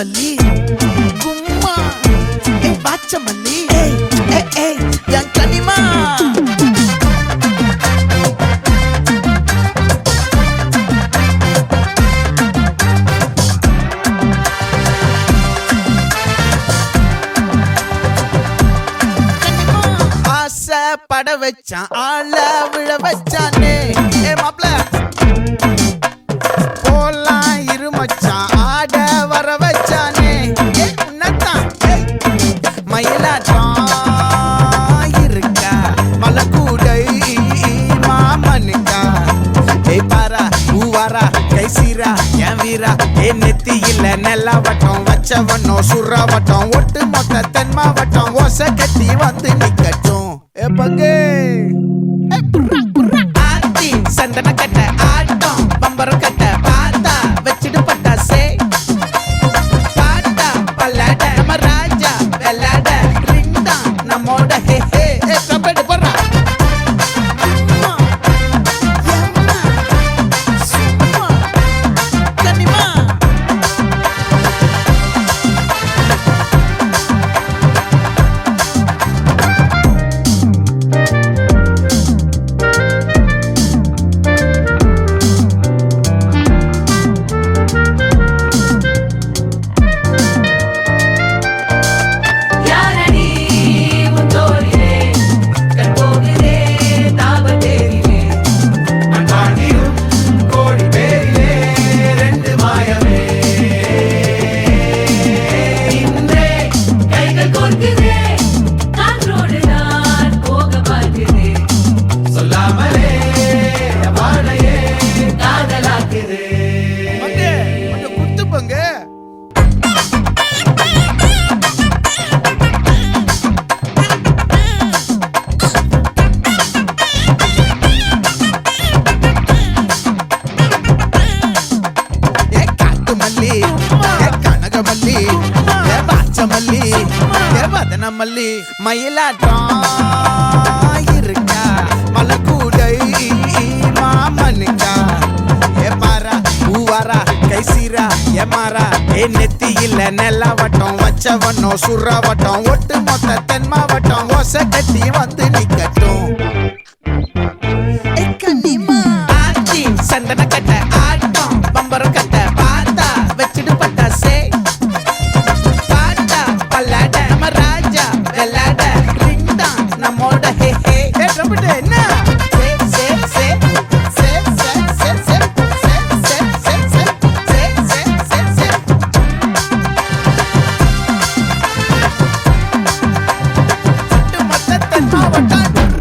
மல்லி கும்மா பாச்ச மல்லி என் கனிமா பட வச்சான் ஆள விழ வச்சானே மாப்ள போலாம் இருமச்சான் ஆட வர வச்சானே உன்னத்தான் மயிலாட்டம் இருக்கா மலக்கூடை மாமனுக்கா பாரா பூவாரா கைசீரா என் வீரா நெத்தி இல்ல நெல்லா வட்டம் வச்சவனோ சுறா வட்டம் ஒட்டு மொத்த தென் மாவட்டம் ஓசை கட்டி வந்து நிக்கட்டும் பங்கே ஆத்தி சந்தன கட்ட ஆட்டம் பம்பரம் கட்ட பாத்தா வச்சிடு பட்டாசே பாட்டா பல்லாட நம்ம ராஜா வெள்ளாட ரிங் தான் நம்மோட ஹே ஹே கபடி போறா மல்லி மயிலாட்டம் இருக்கா மலக்கூடை மாமனுக்கா பாரா பூவாரா கைசீரா எமாரா நெத்தி இல்ல நெல்லா வட்டம் வச்சவனோ சுறா வட்டம் ஒட்டு மொத்த தென் மாவட்டம் ஓசை கட்டி வந்து நிக்கட்டும் ஆச்சி சந்தன கட்ட ஆட்டம் பம்பரம் கட்ட பாத்தா வச்சிடு பட்டாசே பாட்டா பல்லாட நம்ம ராஜா வெள்ளாட ரிங் தான் நம்மோட ஹே ஹே என்ன மொத்த தென் மாவட்டம்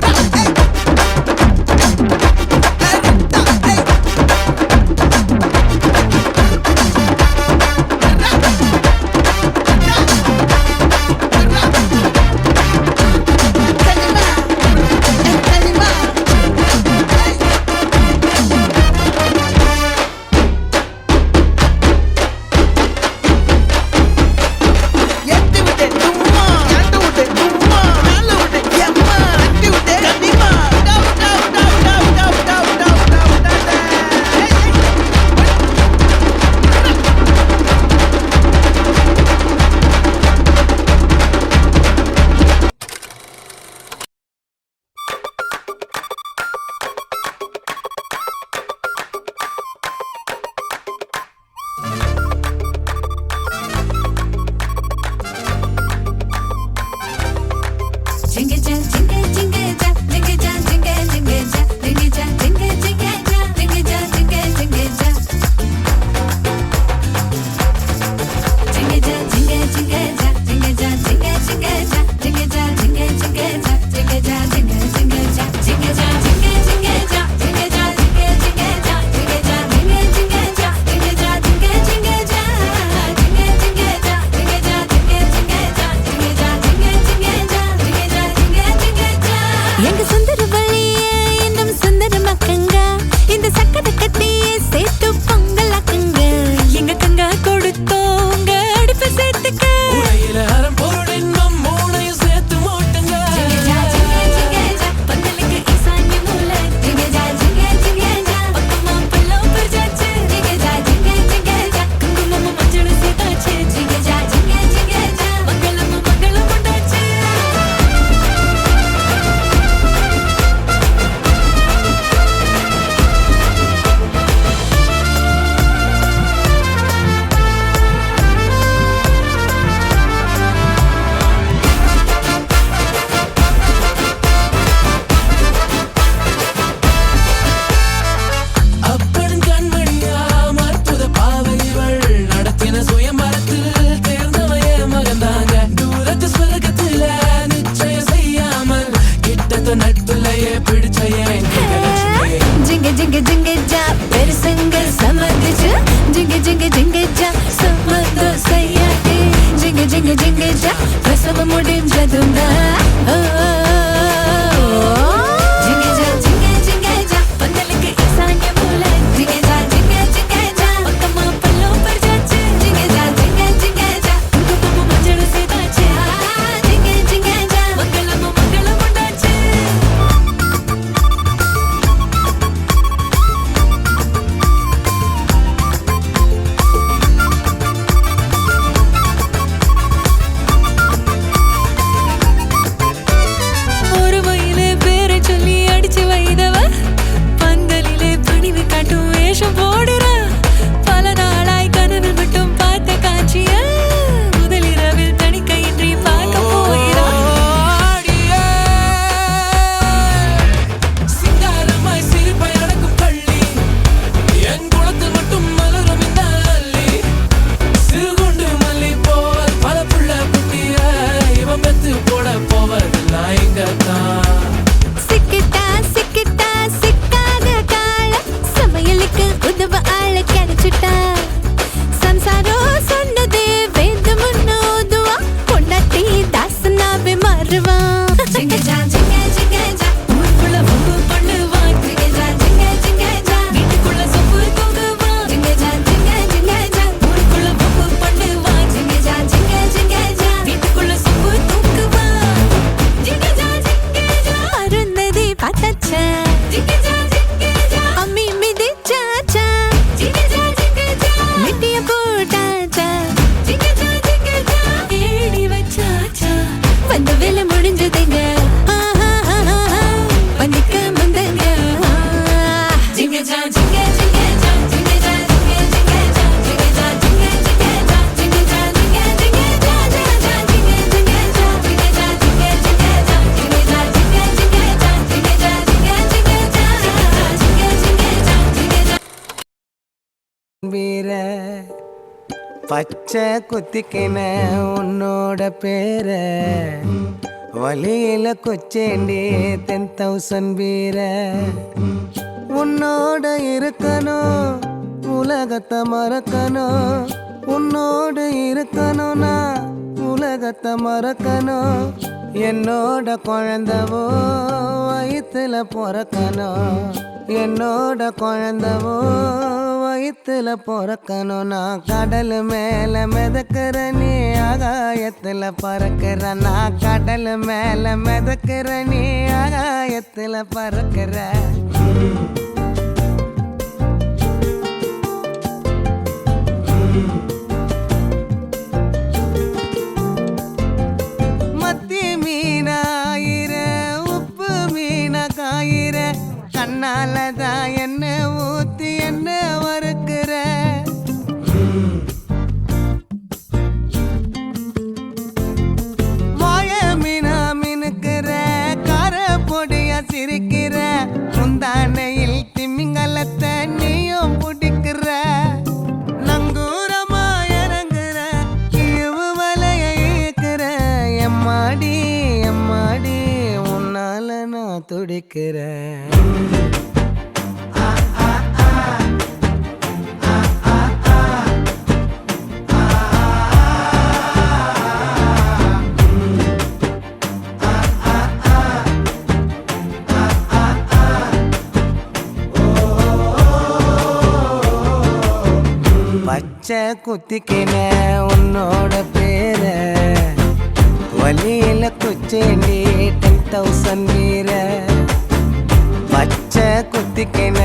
வீர பச்சை குத்திக்கின உன்னோட பேர வழியில கொச்சேண்டி 10,000 வீர உன்னோட இருக்கணும் உலகத்தை மறக்கணும் உன்னோடு இருக்கணும்னா உலகத்தை மறக்கணும் என்னோட குழந்தவோ வயிற்றுல பிறக்கணும் என்னோட குழந்தவோ வயிற்றுல பிறக்கணும் நான் கடல் மேல மிதக்கிற நீ ஆகாயத்துல பறக்கிற நான் கடல் மேல மிதக்கிற நீ ஆகாயத்துல பறக்கிற மத்தி மீனாயிர உப்பு மீன காயிர கண்ணாலதான் என்ன ஊத்தி என்ன வறுக்கிற வாய மீனா மினுக்கிற கார பொடியா சிரிக்கிற முந்தானையில் திமிங்கலத்தை நீயும் பிடிக்கிற நங்கூரமா இறங்குற இவு வலைய இழுக்கிற எம்மாடி எம்மாடி உன்னால நான் துடிக்கிறேன் பச்சை குத்திக்கின உன்னோட பேர வழியில குச்சேண்டி 10,000 வீர பச்சை குத்திக்கின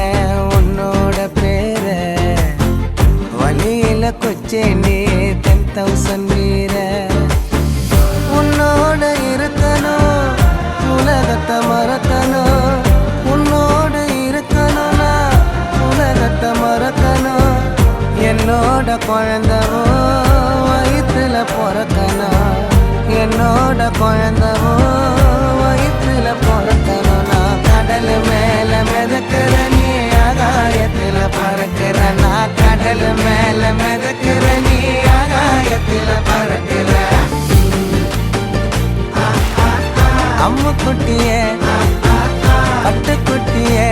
உன்னோட பேர வழியில குச்சேண்டி 10,000 வீர உன்னோட இருக்கணும் உலகத்தை மறக்கணும் உன்னோடு இருக்கணும்னா உலகத்தை மறக்கணும் என்னோட குழந்தவோ வயிற்றுல பிறக்கணும் என்னோட குழந்தவோ வயிற்றுல பிறக்கணும் நான் கடல் மேல மிதக்கிற நீ ஆகாயத்துல பறக்கிற நான் கடல் மேல மிதக்கிற நீ ஆகாயத்துல பறக்கிற அம்மு குட்டியே பட்டுக்குட்டியே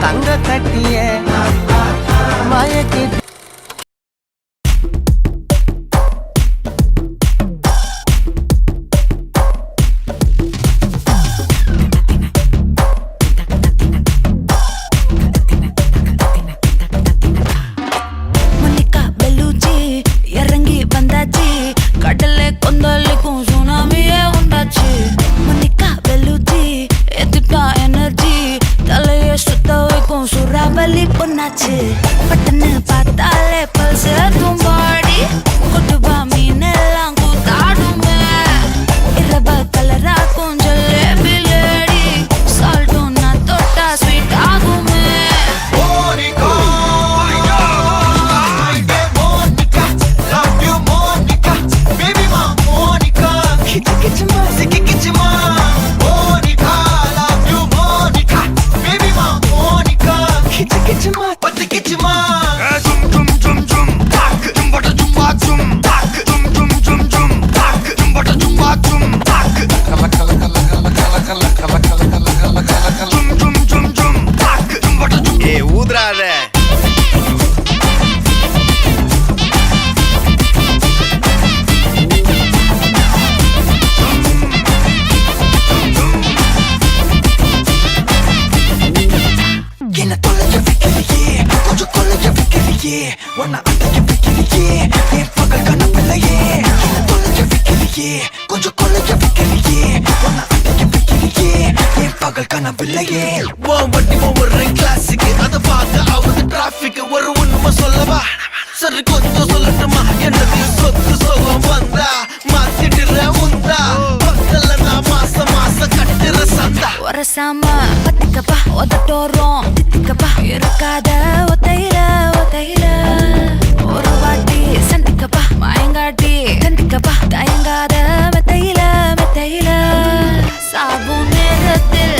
தங்க கட்டிய மயக்கிட்டு இறங்கி வந்தாச்சு கடல்ல கொந்தளிக்கும் சுனாமியே உண்டாச்சு மணிக்கா வெல்லுச்சி எத்துட்டா எனர்ஜி தலைய சுத்த வைக்கும் சுறாவலி பொண்ணாச்சு பட்டன்னு பார்த்தாலே பல்ஸ் தும்பாடி கொட்டுபா மீன் எல்லாம் கூத்தாடுமே இரவ கலராக்கும் ஜல்லேபி லேடி சால்ட்டும் நான் தொட்டா ஸ்வீட் ஆகுமே ஊதுறாத என்ன தொலைஞ்ச வைக்கிறியே கொஞ்சம் கொலைஞ்ச வைக்கிறியே உன்னை அடைக்க வைக்கிறியே என் பகல் கனவில்லையே என்ன தொலைஞ்ச வைக்கிறியே கொஞ்சம் கொலைஞ்ச வைக்கிறியே உன்னை அடைக்க வைக்கிறியே என் பகல் கனவில்லையே வண்டி ஒவ்வொரு கிளாஸுக்கு அதை பார்க்க ஆகுது டிராபிக் ஒரு உண்மை சொல்லவா சரி கொஞ்சம் சொல்லட்டுமா என்னது சொத்து சொகம் வந்தா மாத்திடுற உந்தா பக்கல்ல நான் மாசம் மாசம் கட்டுற சந்தா ஒரசாம பத்திக்கப்பா ஒதட்டோரம் தித்திக்கப்பா இருக்காத ஒத்தையில ஒத்தையில ஒரு வாட்டி சந்திக்கப்பா மாயங்காட்டி கந்திக்கப்பா தயங்காத மெத்தையில மெத்தையில சாபு நேரத்தில்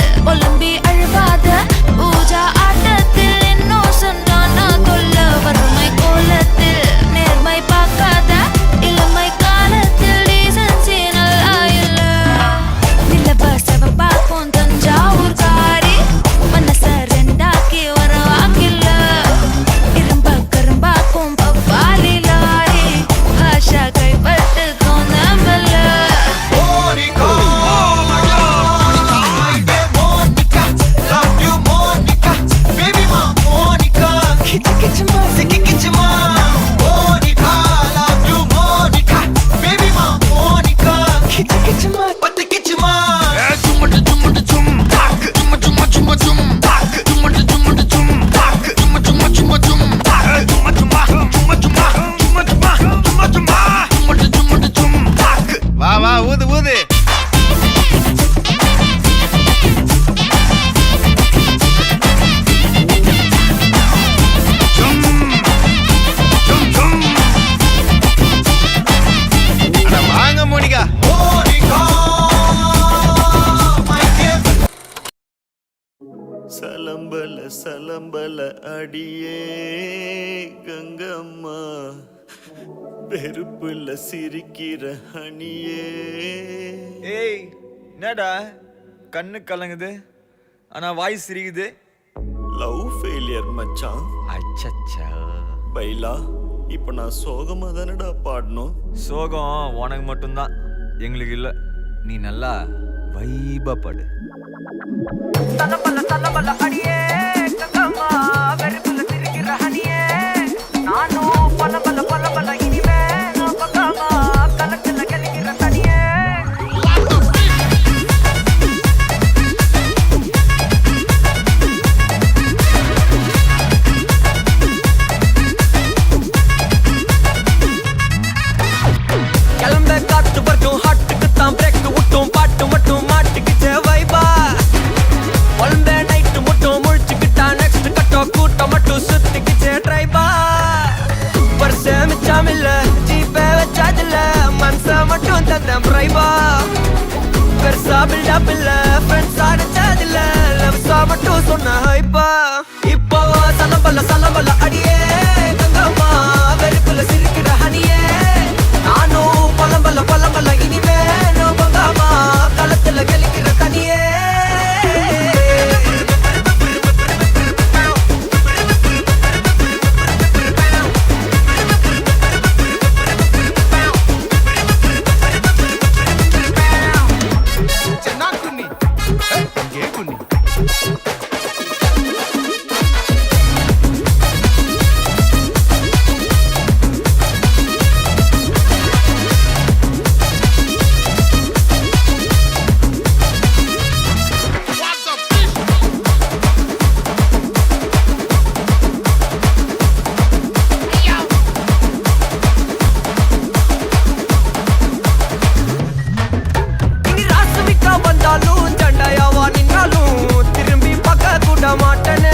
சலம்பல அடியே கங்கம்மா வெறுப்புல சிரிக்கிற ஹனியே. ஏய் என்னடா கண்ணு கலங்குது ஆனா வாய் சிரிக்குது. லவ் ஃபெயிலியர் மச்சான். அச்சச்சா பைலா இப்ப நான் சோகமா தானடா பாடணும். சோகம் உனக்கு மட்டும்தான், எங்களுக்கு இல்ல. நீ நல்லா வைபா பாடு. தலபல அடியே கங்கம்மா வெறுப்புல சிரிக்கிற ஹனியே நானும் பல இனிமே நான் பக்காமா கலக்கல கலிக்கிற தனியே. கிளம்ப காத்து வரட்டும் ஹாட்டுக்கு தான் பிரேக் விட்டும் பாட்டு மட்டும் மாட்டிக்கிச்சே வைபா. ஒன்பே நைட்டு மட்டும் முழிச்சுக்கிட்டா நெக்ஸ்ட் கட்டோ கூட்டம் மட்டும் சுத்திக்கிச்சே ட்ரைபா. பர்சே மிச்சாமில்ல ஜீப்பே வச்சாதில்ல மனச மட்டும் தந்தேன் பிரைபா. பெருசா பில்டப் இல்ல ஃப்ரெண்ட்ஸா நச்சாதில்ல லவ்ஸா மட்டும் சொன்ன ஹைப்பா. இப்போ சலம்பல அடியே கங்கம்மா வெறுப்புல சிரிக்கிற ஹனியே நானும் பலம்பல இனிமே நோ பங்காமா களத்துல கலிக்கிற தனியே. வந்தாலும் சண்டையாவா நின்னாலும் திரும்பி பார்க்க கூட மாட்டேனே.